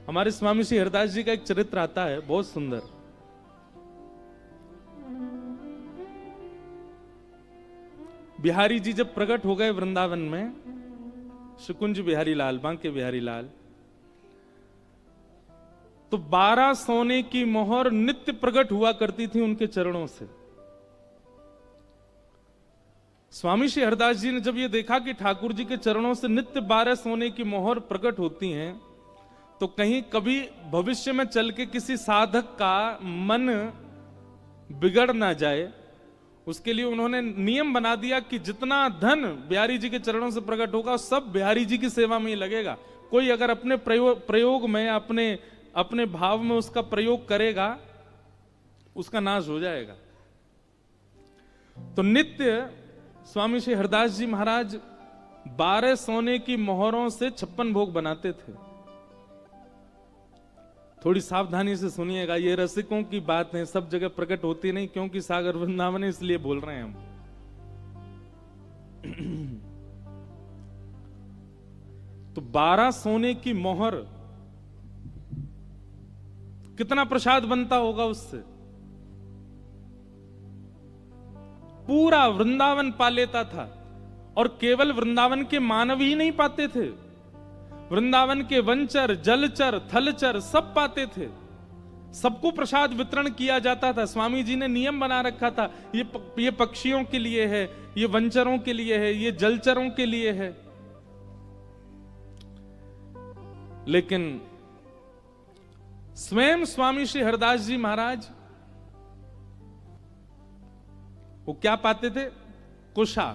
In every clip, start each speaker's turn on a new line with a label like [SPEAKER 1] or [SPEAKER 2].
[SPEAKER 1] हमारे स्वामी श्री हरिदास जी का एक चरित्र आता है बहुत सुंदर। बिहारी जी जब प्रकट हो गए वृंदावन में, शुकुंज बिहारी लाल, बांके बिहारी लाल, तो 12 सोने की मोहर नित्य प्रकट हुआ करती थी उनके चरणों से। स्वामी श्री हरिदास जी ने जब ये देखा कि ठाकुर जी के चरणों से नित्य 12 सोने की मोहर प्रकट होती हैं, तो कहीं कभी भविष्य में चल के किसी साधक का मन बिगड़ ना जाए, उसके लिए उन्होंने नियम बना दिया कि जितना धन बिहारी जी के चरणों से प्रकट होगा सब बिहारी जी की सेवा में ही लगेगा। कोई अगर अपने प्रयोग में अपने भाव में उसका प्रयोग करेगा, उसका नाश हो जाएगा। तो नित्य स्वामी श्री हरिदास जी महाराज 12 सोने की मोहरों से 56 भोग बनाते थे। थोड़ी सावधानी से सुनिएगा, ये रसिकों की बात है, सब जगह प्रकट होती नहीं, क्योंकि सागर वृंदावन है इसलिए बोल रहे हैं हम। तो 12 सोने की मोहर, कितना प्रसाद बनता होगा उससे। पूरा वृंदावन पा लेता था, और केवल वृंदावन के मानव ही नहीं पाते थे, वृंदावन के वनचर, जलचर, थलचर सब पाते थे। सबको प्रसाद वितरण किया जाता था। स्वामी जी ने नियम बना रखा था, ये पक्षियों के लिए है, ये वनचरों के लिए है, ये जलचरों के लिए है। लेकिन स्वयं स्वामी श्री हरिदास जी महाराज वो क्या पाते थे? कुशा।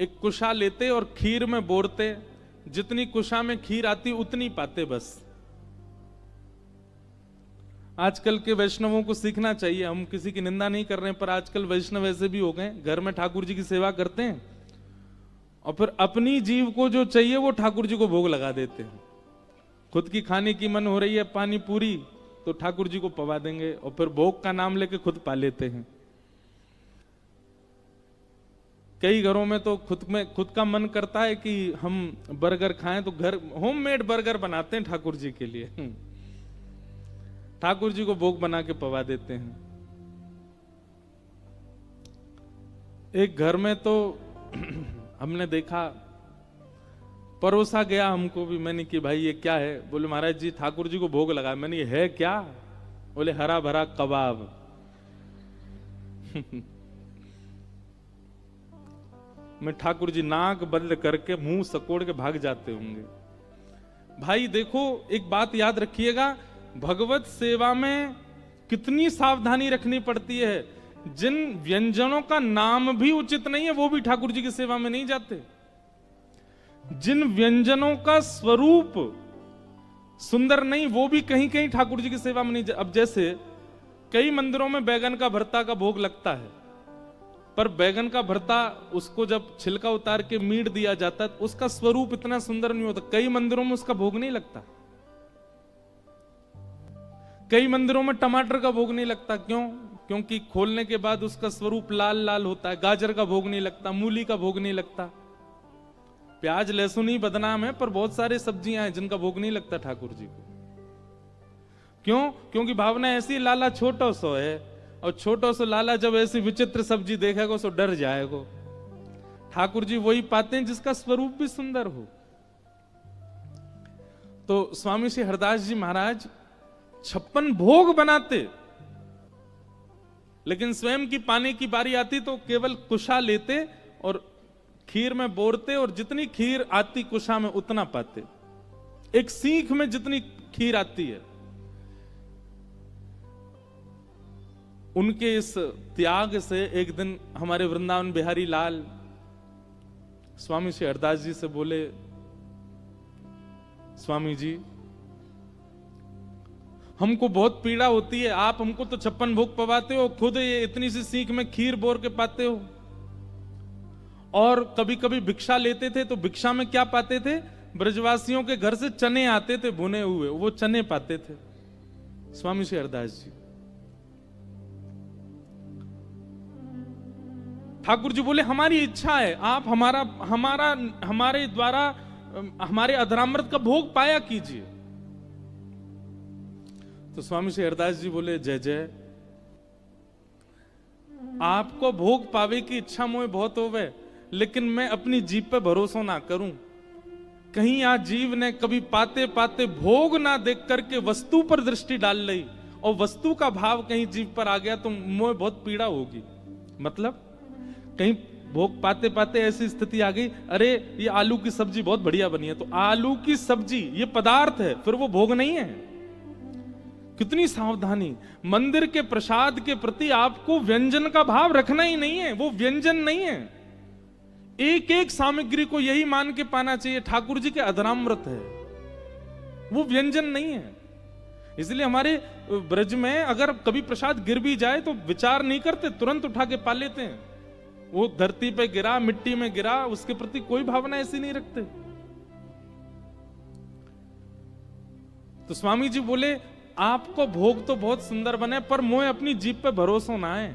[SPEAKER 1] एक कुशा लेते और खीर में बोरते, जितनी कुशा में खीर आती उतनी पाते बस। आजकल के वैष्णवों को सीखना चाहिए, हम किसी की निंदा नहीं कर रहे हैं, पर आजकल वैष्णव ऐसे भी हो गए, घर में ठाकुर जी की सेवा करते हैं और फिर अपनी जीव को जो चाहिए वो ठाकुर जी को भोग लगा देते हैं। खुद की खाने की मन हो रही है पानी पूरी, तो ठाकुर जी को पवा देंगे और फिर भोग का नाम लेके खुद पा लेते हैं। कई घरों में तो खुद का मन करता है कि हम बर्गर खाएं, तो घर होममेड बर्गर बनाते हैं ठाकुर जी के लिए, ठाकुर जी को भोग बना के पवा देते हैं। एक घर में तो हमने देखा, परोसा गया हमको भी, मैंने कि भाई ये क्या है? बोले महाराज जी ठाकुर जी को भोग लगा। मैंने ये है क्या? बोले हरा भरा कबाब। मैं ठाकुर जी नाक बंद करके मुंह सकोड़ के भाग जाते होंगे। भाई देखो, एक बात याद रखिएगा, भगवत सेवा में कितनी सावधानी रखनी पड़ती है। जिन व्यंजनों का नाम भी उचित नहीं है वो भी ठाकुर जी की सेवा में नहीं जाते। जिन व्यंजनों का स्वरूप सुंदर नहीं वो भी कहीं कहीं ठाकुर जी की सेवा में नहीं जाते। अब जैसे कई मंदिरों में बैगन का भरता का भोग लगता है, पर बैगन का भरता उसको जब छिलका उतार के मीट दिया जाता है, उसका स्वरूप इतना सुंदर नहीं होता। कई मंदिरों में उसका भोग नहीं लगता। कई मंदिरों में टमाटर का भोग नहीं लगता। क्यों? क्योंकि खोलने के बाद उसका स्वरूप लाल लाल होता है। गाजर का भोग नहीं लगता, मूली का भोग नहीं लगता। प्याज लहसुन ही बदनाम है, पर बहुत सारी सब्जियां हैं जिनका भोग नहीं लगता ठाकुर जी को। क्यों? क्योंकि भावना ऐसी, लाला छोटा सो है, और छोटा सा लाला जब ऐसी विचित्र सब्जी देखेगा सो डर जाएगा। ठाकुर जी वही पाते हैं जिसका स्वरूप भी सुंदर हो। तो स्वामी श्री हरिदास जी महाराज 56 भोग बनाते, लेकिन स्वयं की पाने की बारी आती तो केवल कुशा लेते और खीर में बोरते, और जितनी खीर आती कुशा में उतना पाते। एक सीख में जितनी खीर आती है। उनके इस त्याग से एक दिन हमारे वृंदावन बिहारी लाल स्वामी श्री हरिदास जी से बोले, स्वामी जी हमको बहुत पीड़ा होती है, आप हमको तो 56 भोग पवाते हो, खुद ये इतनी सी सीख में खीर बोर के पाते हो, और कभी कभी भिक्षा लेते थे तो भिक्षा में क्या पाते थे? ब्रजवासियों के घर से चने आते थे भुने हुए, वो चने पाते थे। स्वामी श्री हरिदास जी ठाकुर जी बोले, हमारी इच्छा है आप हमारे द्वारा हमारे अधरामृत का भोग पाया कीजिए। तो स्वामी श्री हरदास जी बोले, जय जय। आपको भोग पावे की इच्छा मोए बहुत होवे, लेकिन मैं अपनी जीभ पे भरोसा ना करूं। कहीं आज जीव ने कभी पाते पाते भोग ना देख करके वस्तु पर दृष्टि डाल ली और वस्तु का भाव कहीं जीव पर आ गया तो मोए बहुत पीड़ा होगी। मतलब कहीं भोग पाते पाते ऐसी स्थिति आ गई, अरे ये आलू की सब्जी बहुत बढ़िया बनी है, तो आलू की सब्जी ये पदार्थ है, फिर वो भोग नहीं है। कितनी सावधानी। मंदिर के प्रसाद के प्रति आपको व्यंजन का भाव रखना ही नहीं है, वो व्यंजन नहीं है। एक एक सामग्री को यही मान के पाना चाहिए ठाकुर जी के अधरामृत है, वो व्यंजन नहीं है। इसलिए हमारे ब्रज में अगर कभी प्रसाद गिर भी जाए तो विचार नहीं करते, तुरंत उठा के पा लेते हैं। वो धरती पे गिरा, मिट्टी में गिरा, उसके प्रति कोई भावना ऐसी नहीं रखते। तो स्वामी जी बोले, आपको भोग तो बहुत सुंदर बने, पर मोए अपनी जीभ पे भरोसा ना है।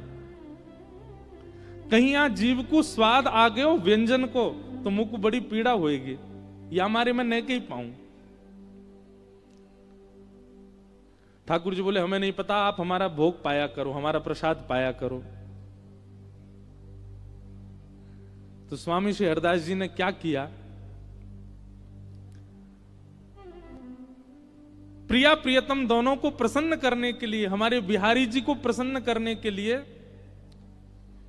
[SPEAKER 1] कहीं यहां जीव को स्वाद आ गए हो व्यंजन को, तो मुंह को बड़ी पीड़ा होएगी, या हमारे में नहीं कहीं पाऊं। ठाकुर जी बोले, हमें नहीं पता, आप हमारा भोग पाया करो, हमारा प्रसाद पाया करो। तो स्वामी श्री हरदास जी ने क्या किया, प्रिया प्रियतम दोनों को प्रसन्न करने के लिए, हमारे बिहारी जी को प्रसन्न करने के लिए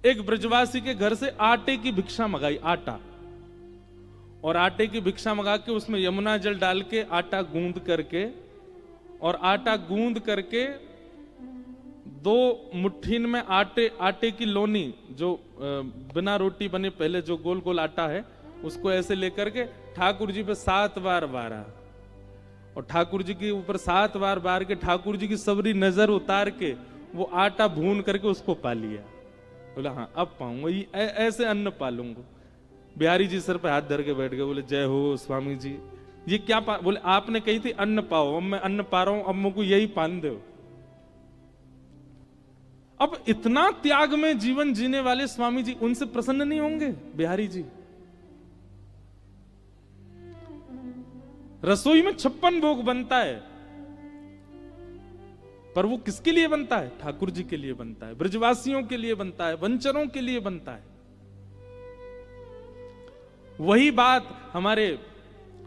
[SPEAKER 1] एक ब्रजवासी के घर से आटे की भिक्षा मंगाई, आटा। और आटे की भिक्षा मंगा के उसमें यमुना जल डाल के आटा गूंद करके, और आटा गूंद करके 2 मुट्ठी में आटे की लोनी, जो बिना रोटी बने पहले जो गोल गोल आटा है, उसको ऐसे लेकर के ठाकुर जी पे 7 बार बारा, और ठाकुर जी के ऊपर 7 बार बार के ठाकुर जी की सबरी नजर उतार के वो आटा भून करके उसको पा लिया। बोला, हाँ अब पाऊंगा, ऐसे अन्न पालूंगा। बिहारी जी सर पे हाथ धर के बैठ गए, बोले, जय हो स्वामी जी। ये क्या बोले, आपने कही थी अन्न पाओ, अब मैं अन्न पा रहा हूं, अब मुझको यही पान दो। अब इतना त्याग में जीवन जीने वाले स्वामी जी, उनसे प्रसन्न नहीं होंगे बिहारी जी? रसोई में 56 भोग बनता है, पर वो किसके लिए बनता है? ठाकुर जी के लिए बनता है, ब्रजवासियों के लिए बनता है, वंचरों के लिए बनता है। वही बात हमारे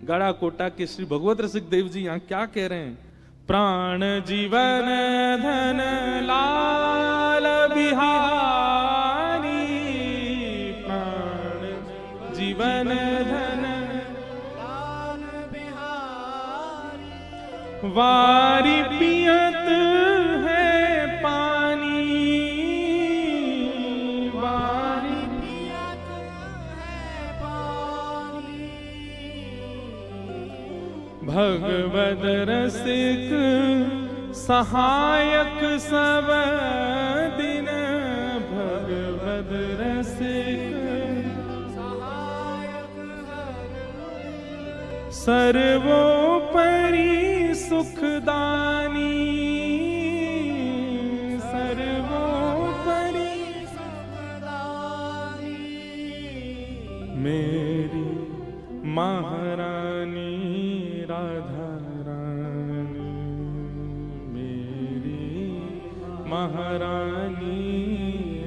[SPEAKER 1] गड़ा कोटा के श्री भगवत रसिक देव जी यहां क्या कह रहे हैं, प्राण जीवन धन लाल बिहारी, प्राण जीवन धन लाल बिहारी, वारी पियत है पानी, वारी पियत है पानी, भगवद रसिक सहायक सब दिन, भगवद रसिक सहायक सर्वोपरि सुखदानी, सर्वोपरि सुखदानी, मेरी महारानी राधा रानी, मेरी महारानी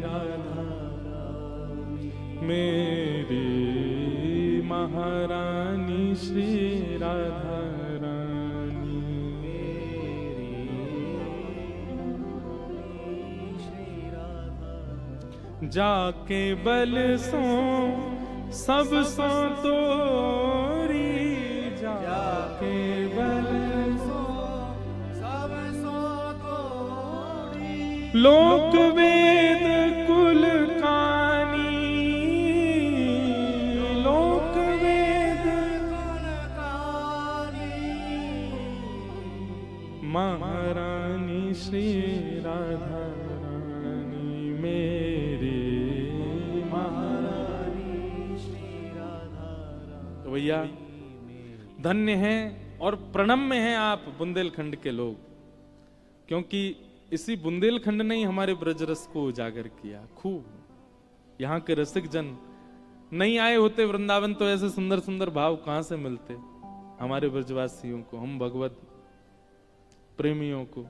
[SPEAKER 1] राधा रानी, मेरी महारानी श्री राधा रानी, मेरी श्री राधा। जाके बल सो सब सो तोरी, जाके बल सो सब सो तोरी, लोक वेद कुल कानी, लोक वेद कुल कानी, महारानी श्री राधा रानी, मेरी महारानी श्री राधा रानी। तो भैया धन्य हैं और प्रणम्य हैं आप बुंदेलखंड के लोग, क्योंकि इसी बुंदेलखंड ने ही हमारे ब्रज रस को उजागर किया खूब। यहाँ के रसिक जन नहीं आए होते वृंदावन तो ऐसे सुंदर सुंदर भाव कहां से मिलते हमारे ब्रजवासियों को, हम भगवत प्रेमियों को।